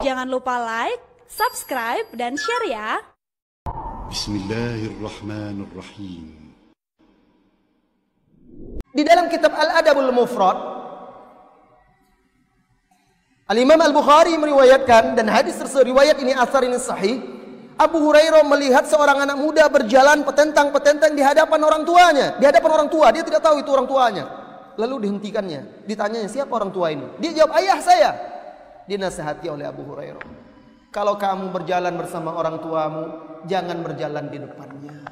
Jangan lupa like, subscribe, dan share ya. Bismillahirrahmanirrahim. Di dalam kitab Al-Adabul Mufrad, Al-Imam Al-Bukhari meriwayatkan, dan hadis tersebut, riwayat ini, asar ini sahih. Abu Hurairah melihat seorang anak muda berjalan petentang-petentang di hadapan orang tuanya. Di hadapan orang tua, dia tidak tahu itu orang tuanya. Lalu dihentikannya, ditanyanya, siapa orang tua ini? Dia jawab, ayah saya. Dinasihati oleh Abu Hurairah, kalau kamu berjalan bersama orang tuamu, jangan berjalan di depannya.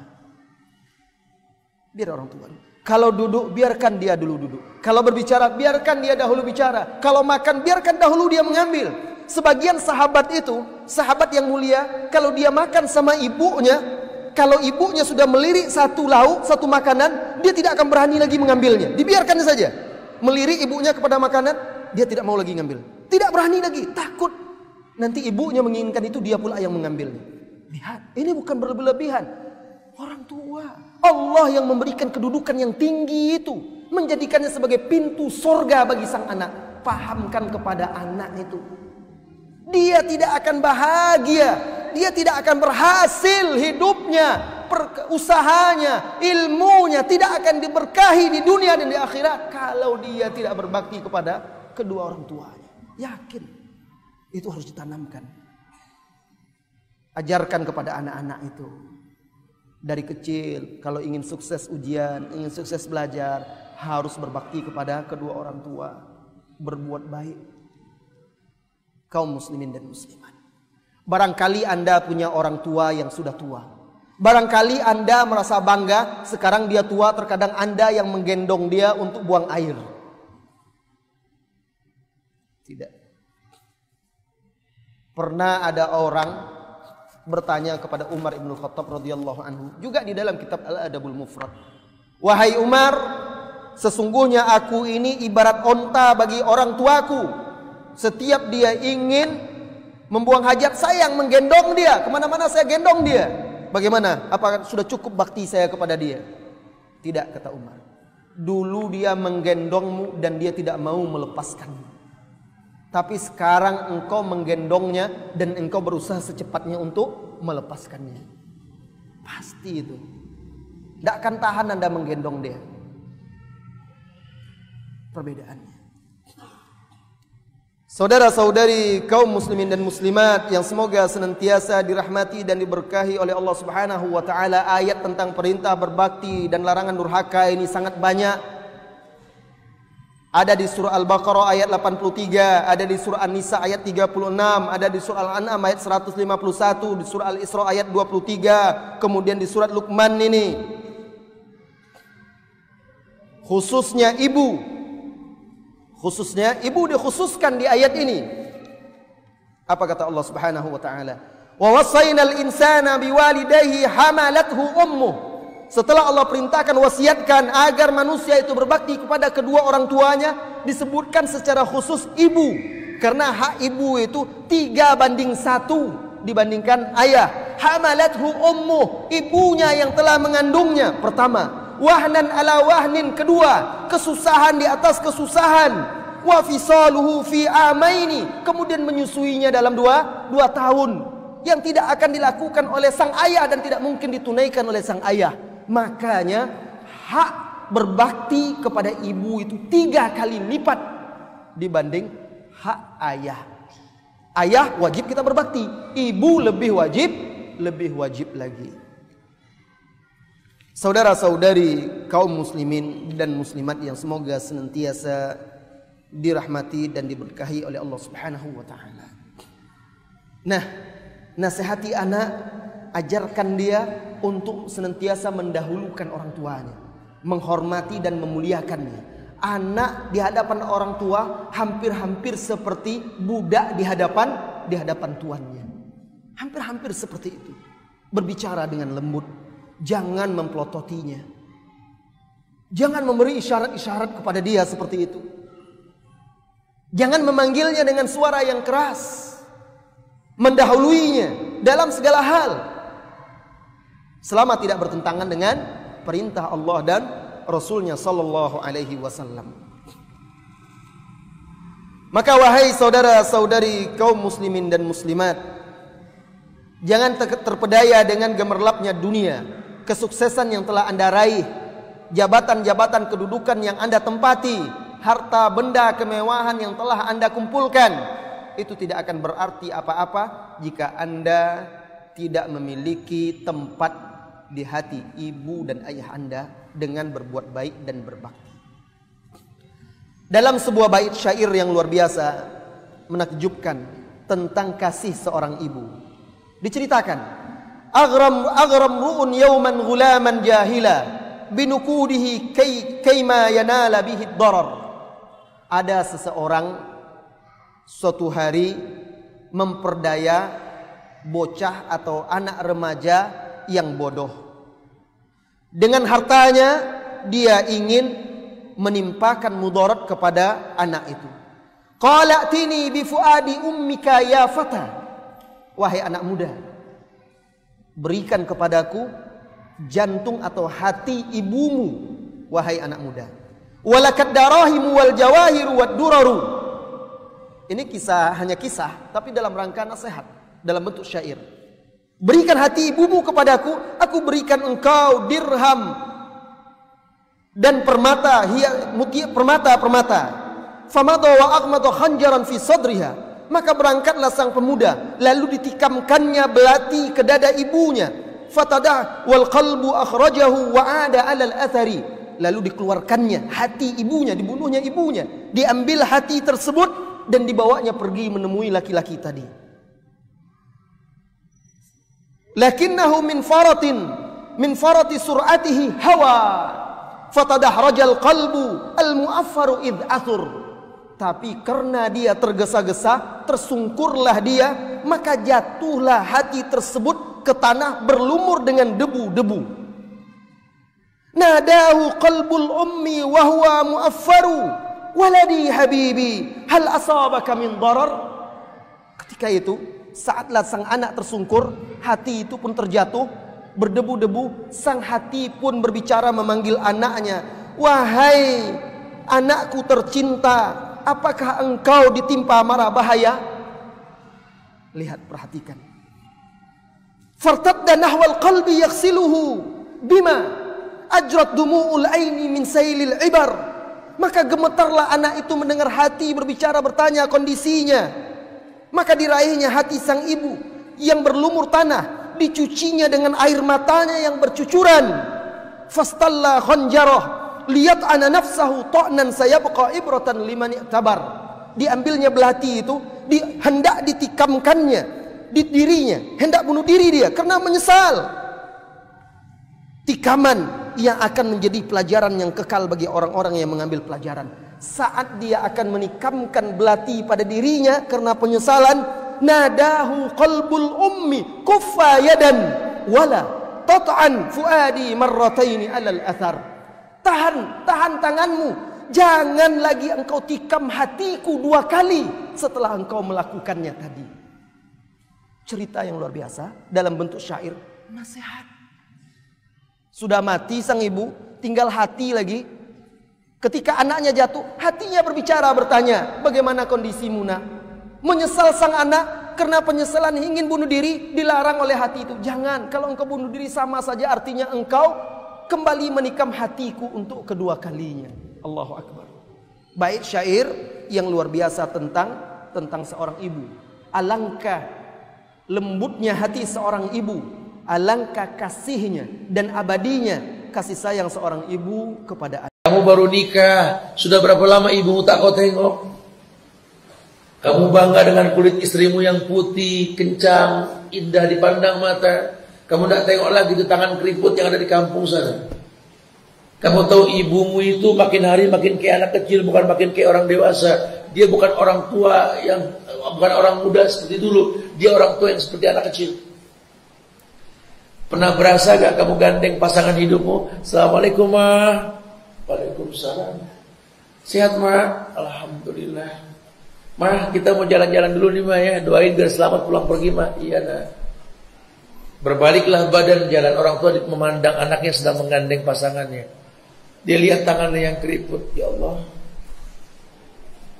Biar orang tua. Kalau duduk, biarkan dia dulu duduk. Kalau berbicara, biarkan dia dahulu bicara. Kalau makan, biarkan dahulu dia mengambil. Sebagian sahabat itu, sahabat yang mulia, kalau dia makan sama ibunya, kalau ibunya sudah melirik satu lauk, satu makanan, dia tidak akan berani lagi mengambilnya. Dibiarkan saja. Melirik ibunya kepada makanan, dia tidak mau lagi ngambil. Tidak berani lagi, takut nanti ibunya menginginkan itu, dia pula yang mengambilnya. Lihat, ini bukan berlebihan. Orang tua, Allah yang memberikan kedudukan yang tinggi itu, menjadikannya sebagai pintu sorga bagi sang anak. Pahamkan kepada anak itu, dia tidak akan bahagia, dia tidak akan berhasil hidupnya, usahanya, ilmunya tidak akan diberkahi di dunia dan di akhirat kalau dia tidak berbakti kepada kedua orang tuanya. Yakin, itu harus ditanamkan. Ajarkan kepada anak-anak itu dari kecil, kalau ingin sukses ujian, ingin sukses belajar, harus berbakti kepada kedua orang tua, berbuat baik. Kaum muslimin dan muslimat, barangkali Anda punya orang tua yang sudah tua. Barangkali Anda merasa bangga, sekarang dia tua, terkadang Anda yang menggendong dia untuk buang air. Tidak. Pernah ada orang bertanya kepada Umar ibn Khattab radhiyallahu anhu, juga di dalam kitab Al-Adabul Mufrad. Wahai Umar, sesungguhnya aku ini ibarat onta bagi orang tuaku. Setiap dia ingin membuang hajat, saya yang menggendong dia. Kemana-mana saya gendong dia. Bagaimana? Apakah sudah cukup bakti saya kepada dia? Tidak, kata Umar. Dulu dia menggendongmu dan dia tidak mau melepaskanmu. Tapi sekarang engkau menggendongnya dan engkau berusaha secepatnya untuk melepaskannya. Pasti itu. Tidak akan tahan Anda menggendong dia. Perbedaannya. Saudara-saudari kaum muslimin dan muslimat yang semoga senantiasa dirahmati dan diberkahi oleh Allah Subhanahu wa taala, ayat tentang perintah berbakti dan larangan durhaka ini sangat banyak. Ada di surah Al-Baqarah ayat 83, ada di surah An-Nisa ayat 36, ada di surah Al-An'am ayat 151, di surah Al-Isra ayat 23, kemudian di surat Luqman ini. Khususnya ibu dikhususkan di ayat ini. Apa kata Allah Subhanahu wa taala? Wa wassaynal insana biwalidayhi hamalathu ummuh. Setelah Allah perintahkan, wasiatkan agar manusia itu berbakti kepada kedua orang tuanya, disebutkan secara khusus ibu. Karena hak ibu itu 3:1 dibandingkan ayah. Hamalathu ummuh, ibunya yang telah mengandungnya. Pertama, wahnan ala wahnin. Kedua, kesusahan di atas kesusahan. Wa fisaluhu fi amaini, kemudian menyusuinya dalam 2 tahun. Yang tidak akan dilakukan oleh sang ayah dan tidak mungkin ditunaikan oleh sang ayah. Makanya hak berbakti kepada ibu itu 3 kali lipat dibanding hak ayah. Ayah wajib kita berbakti, ibu lebih wajib lagi. Saudara-saudari kaum muslimin dan muslimat yang semoga senantiasa dirahmati dan diberkahi oleh Allah Subhanahu wa taala. Nah, nasihati anak, ajarkan dia untuk senantiasa mendahulukan orang tuanya, menghormati dan memuliakannya. Anak di hadapan orang tua hampir-hampir seperti budak di hadapan tuannya. Hampir-hampir seperti itu. Berbicara dengan lembut, jangan memplototinya. Jangan memberi isyarat-isyarat kepada dia seperti itu. Jangan memanggilnya dengan suara yang keras. Mendahuluinya dalam segala hal, selama tidak bertentangan dengan perintah Allah dan Rasulnya sallallahu alaihi wasallam. Maka wahai saudara-saudari kaum muslimin dan muslimat, jangan terpedaya dengan gemerlapnya dunia, kesuksesan yang telah Anda raih, jabatan-jabatan kedudukan yang Anda tempati, harta benda kemewahan yang telah Anda kumpulkan. Itu tidak akan berarti apa-apa jika Anda tidak memiliki tempat di hati ibu dan ayah Anda dengan berbuat baik dan berbakti. Dalam sebuah bait syair yang luar biasa, menakjubkan tentang kasih seorang ibu, diceritakan, aghram ru'un yawman ghulaman jahila binukudihi kayma yanala bihi darar. Ada seseorang suatu hari memperdaya bocah atau anak remaja yang bodoh. Dengan hartanya dia ingin menimpakan mudarat kepada anak itu. Qala tini bi fuadi ummika ya fata. Wahai anak muda, berikan kepadaku jantung atau hati ibumu, wahai anak muda. Walakad darahimu wal jawahiru wad duraru. Ini kisah, hanya kisah, tapi dalam rangka nasihat, dalam bentuk syair. Berikan hati ibumu kepadaku, aku berikan engkau dirham dan permata, permata. Famada wa aqmada khanjaran fi sadriha. Maka berangkatlah sang pemuda, lalu ditikamkannya belati ke dada ibunya. Fatadah wal qalbu akhrajahu wa ada alal athari. Lalu dikeluarkannya hati ibunya, dibunuhnya ibunya. Diambil hati tersebut dan dibawanya pergi menemui laki-laki tadi. Lakinnahu min farati sur'atihi hawa. Fatadahrajal qalbu al-mu'affaru idh athur. Tapi karena dia tergesa-gesa, tersungkurlah dia, maka jatuhlah hati tersebut ke tanah berlumur dengan debu-debu. Nadahu qalbul ummi wa huwa mu'affaru waladi habibi hal asabaka min darar. Ketika itu, saatlah sang anak tersungkur, hati itu pun terjatuh berdebu-debu. Sang hati pun berbicara memanggil anaknya, wahai anakku tercinta, apakah engkau ditimpa mara bahaya? Lihat, perhatikan. Fartadda nahwal qalbi yaghsiluhu bima ajrat dumu'ul aini min sailil ibar. Maka gemetarlah anak itu mendengar hati berbicara, bertanya kondisinya. Maka diraihnya hati sang ibu yang berlumur tanah, dicucinya dengan air matanya yang bercucuran. Fastalla khanjarah liyat ana nafsahu ta'nan sayabqa ibratan liman i'tabar. Diambilnya belati itu, hendak ditikamkannya di dirinya, hendak bunuh diri dia karena menyesal. Tikaman yang akan menjadi pelajaran yang kekal bagi orang-orang yang mengambil pelajaran. Saat dia akan menikamkan belati pada dirinya karena penyesalan, nadahu qalbul ummi kuffa yadan wala tat'an fuadi marrataini alal athar. Tahan tanganmu, jangan lagi engkau tikam hatiku 2 kali setelah engkau melakukannya tadi. Cerita yang luar biasa dalam bentuk syair, nasihat. Sudah mati sang ibu, tinggal hati lagi. Ketika anaknya jatuh, hatinya berbicara, bertanya, bagaimana kondisimu nak? Menyesal sang anak karena penyesalan ingin bunuh diri, dilarang oleh hati itu. Jangan, kalau engkau bunuh diri sama saja artinya engkau kembali menikam hatiku untuk kedua kalinya. Allahu Akbar. Bait syair yang luar biasa tentang seorang ibu. Alangkah lembutnya hati seorang ibu, alangkah kasihnya dan abadinya kasih sayang seorang ibu kepada anak. Kamu baru nikah, sudah berapa lama ibumu tak kau tengok? Kamu bangga dengan kulit istrimu yang putih, kencang, indah dipandang mata. Kamu tak tengok lagi itu tangan keriput yang ada di kampung sana. Kamu tahu ibumu itu makin hari makin kayak anak kecil, bukan makin kayak orang dewasa. Dia bukan orang tua bukan orang muda seperti dulu. Dia orang tua yang seperti anak kecil. Pernah berasa gak kamu gandeng pasangan hidupmu? Assalamualaikum ma. Waalaikumsalam. Sehat ma? Alhamdulillah. Ma, kita mau jalan-jalan dulu nih ma ya. Doain biar selamat pulang pergi ma. Iya nak. Berbaliklah badan jalan. Orang tua memandang anaknya sedang menggandeng pasangannya. Dia lihat tangannya yang keriput. Ya Allah,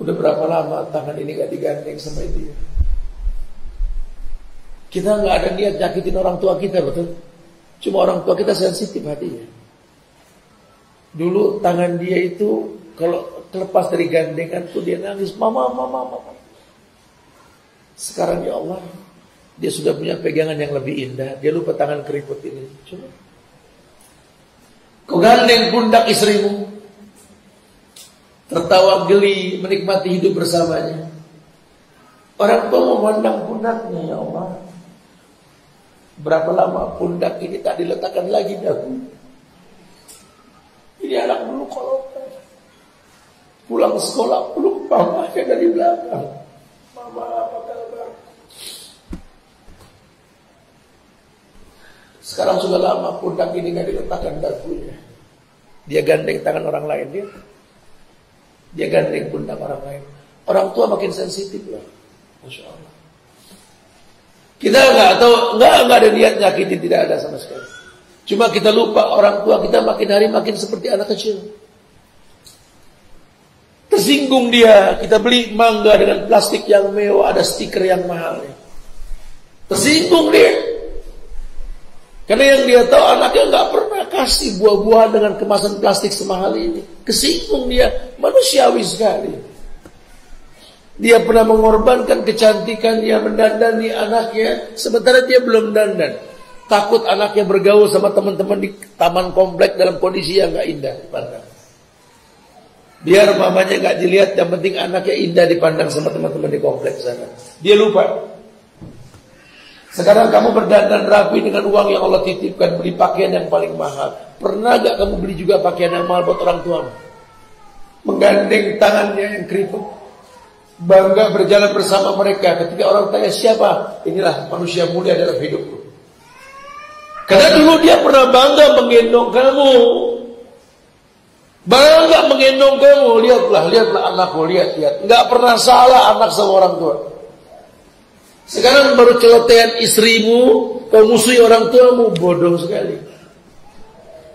Udah berapa lama tangan ini gak digandeng sama dia? Kita gak ada niat nyakitin orang tua kita, betul? Cuma orang tua kita sensitif hatinya. Dulu tangan dia itu kalau terlepas dari gandengan tuh dia nangis, mama. Sekarang ya Allah, dia sudah punya pegangan yang lebih indah. Dia lupa tangan keriput ini. Coba kau gandeng pundak istrimu, tertawa geli menikmati hidup bersamanya. Orang tua memandang pundaknya, ya Allah, berapa lama pundak ini tak diletakkan lagi dagu. Ini anak dulu kalau pulang sekolah peluk mamanya dari belakang. Mama, apa kabar? Sekarang sudah lama pundak ini gak diletakkan dagunya. Dia gandeng tangan orang lain, dia gandeng pundak orang lain. Orang tua makin sensitif lah, Masya Allah. Kita nggak ada niat nyakitin, tidak ada sama sekali. Cuma kita lupa orang tua kita makin hari makin seperti anak kecil. Tersinggung dia, kita beli mangga dengan plastik yang mewah, ada stiker yang mahal. Tersinggung dia. Karena yang dia tahu anaknya nggak pernah kasih buah-buahan dengan kemasan plastik semahal ini. Kesinggung dia, manusiawi sekali. Dia pernah mengorbankan kecantikan, dia mendandani anaknya, sementara dia belum dandan. Takut anaknya bergaul sama teman-teman di taman komplek dalam kondisi yang nggak indah dipandang. Biar mamanya nggak dilihat, yang penting anaknya indah dipandang sama teman-teman di komplek sana. Dia lupa. Sekarang kamu berdandan rapi dengan uang yang Allah titipkan, beli pakaian yang paling mahal. Pernah gak kamu beli juga pakaian yang mahal buat orang tuamu? Menggandeng tangannya yang keriput, bangga berjalan bersama mereka. Ketika orang tanya siapa, inilah manusia mulia dalam hidupku. Karena dulu dia pernah bangga menggendong kamu, bangga menggendong kamu. Lihatlah anakku, lihat. Gak pernah salah anak sama orang tua. Sekarang baru celotehan istrimu, kau musuhi orang tuamu, bodoh sekali.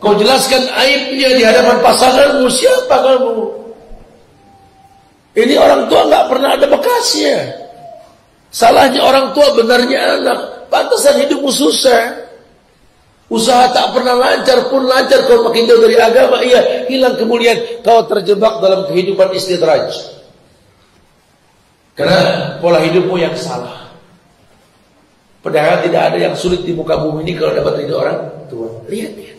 Kau jelaskan aibnya di hadapan pasanganmu, siapa kamu? Ini orang tua nggak pernah ada bekasnya. Salahnya orang tua, benarnya anak. Pantasan hidupmu susah. Usaha tak pernah lancar pun lancar, kau makin jauh dari agama, iya, hilang kemuliaan. Kau terjebak dalam kehidupan istidraj. Karena pola hidupmu yang salah. Padahal tidak ada yang sulit di muka bumi ini kalau dapat ridho orang tua. Lihat.